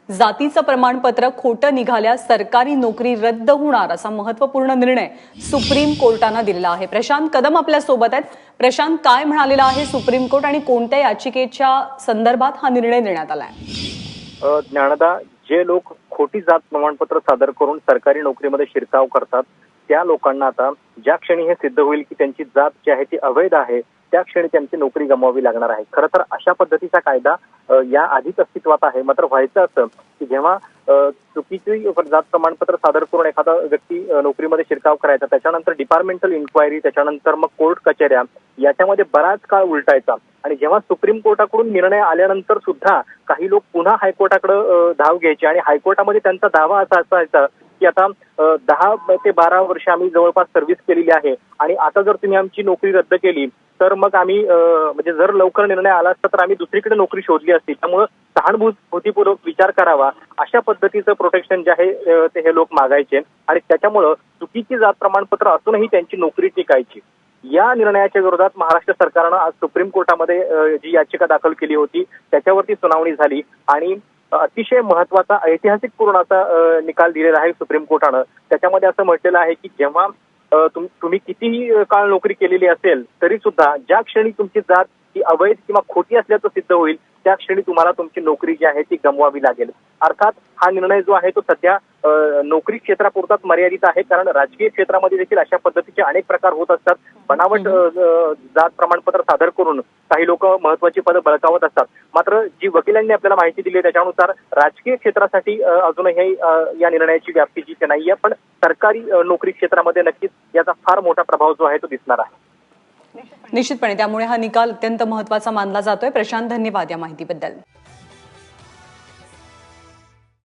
जातीचं प्रमाणपत्र खोटं निघाल्यास सरकारी नोकरी रद्द होणार असा महत्त्वपूर्ण निर्णय सुप्रीम कोर्टानं दिलेला आहे। प्रशांत कदम आपल्या सोबत आहेत। प्रशांत, काय म्हणालेलं आहे सुप्रीम कोर्ट आणि कोणत्या याचिकेच्या संदर्भात हा निर्णय देण्यात आलाय? ज्ञानदा, जे लोक खोटी जात प्रमाणपत्र सादर करून सरकारी नोकरीमध्ये शिरकाव करतात त्या लोकांना आता ज्या क्षणी हे सिद्ध होईल की त्यांची जात जी आहे ती अवैध आहे त्या क्षणी त्यांची नोकरी गमवावी लागणार आहे। खरं तर अशा पद्धतीचा कायदा या आधीच अस्तित्वात आहे। मात्र व्हायचं असं की जेव्हा चुकीची जात प्रमाणपत्र सादर करून एखादा व्यक्ती नोकरीमध्ये शिरकाव करायचा, त्याच्यानंतर डिपार्टमेंटल इन्क्वायरी, त्याच्यानंतर मग कोर्ट कचेऱ्या, याच्यामध्ये बराच काळ उलटायचा आणि जेव्हा सुप्रीम कोर्टाकडून निर्णय आल्यानंतर सुद्धा काही लोक पुन्हा हायकोर्टाकडे धाव घ्यायचे आणि हायकोर्टामध्ये त्यांचा दावा असा असायचा की आता 10 ते 12 वर्ष आम्ही जवळपास सर्व्हिस केलेली आहे आणि आता जर तुम्ही आमची नोकरी रद्द केली तर मग आम्ही म्हणजे जर लवकर निर्णय आला असता तर आम्ही दुसरीकडे नोकरी शोधली असती, त्यामुळे सहानुभूतीपूर्वक विचार करावा अशा पद्धतीचं प्रोटेक्शन जे आहे ते हे लोक मागायचे आणि त्याच्यामुळं चुकीची जात प्रमाणपत्र असूनही त्यांची नोकरी टिकायची। या निर्णयाच्या विरोधात महाराष्ट्र सरकारनं आज सुप्रीम कोर्टामध्ये जी याचिका दाखल केली होती त्याच्यावरती सुनावणी झाली आणि अतिशय महत्वाचा ऐतिहासिक पूर्ण असा निकाल दिलेला आहे सुप्रीम कोर्टानं। त्याच्यामध्ये असं म्हटलेलं आहे की जेव्हा तुम्ही कितीही काळ नोकरी केलेली असेल तरी सुद्धा ज्या क्षणी तुमची जात ही अवैध किंवा खोटी असल्याचं सिद्ध होईल त्या क्षणी तुम्हाला तुमची नोकरी जी आहे ती गमवावी लागेल। अर्थात हा निर्णय जो आहे तो सध्या नोकरी क्षेत्रापुरताच मर्यादित आहे, कारण राजकीय क्षेत्रामध्ये देखील अशा पद्धतीचे अनेक प्रकार होत असतात। बनावट जात प्रमाणपत्र सादर करून काही लोक महत्वाची पदं बळकावत असतात। मात्र जी वकिलांनी आपल्याला माहिती दिली त्याच्यानुसार राजकीय क्षेत्रासाठी अजूनही या निर्णयाची व्याप्ती जी नाहीये, पण सरकारी नोकरी क्षेत्रामध्ये नक्कीच याचा फार मोठा प्रभाव जो आहे तो दिसणार आहे। निश्चितपणे त्यामुळे हा निकाल अत्यंत महत्त्वाचा मानला जातोय। प्रशांत, धन्यवाद या माहितीबद्दल।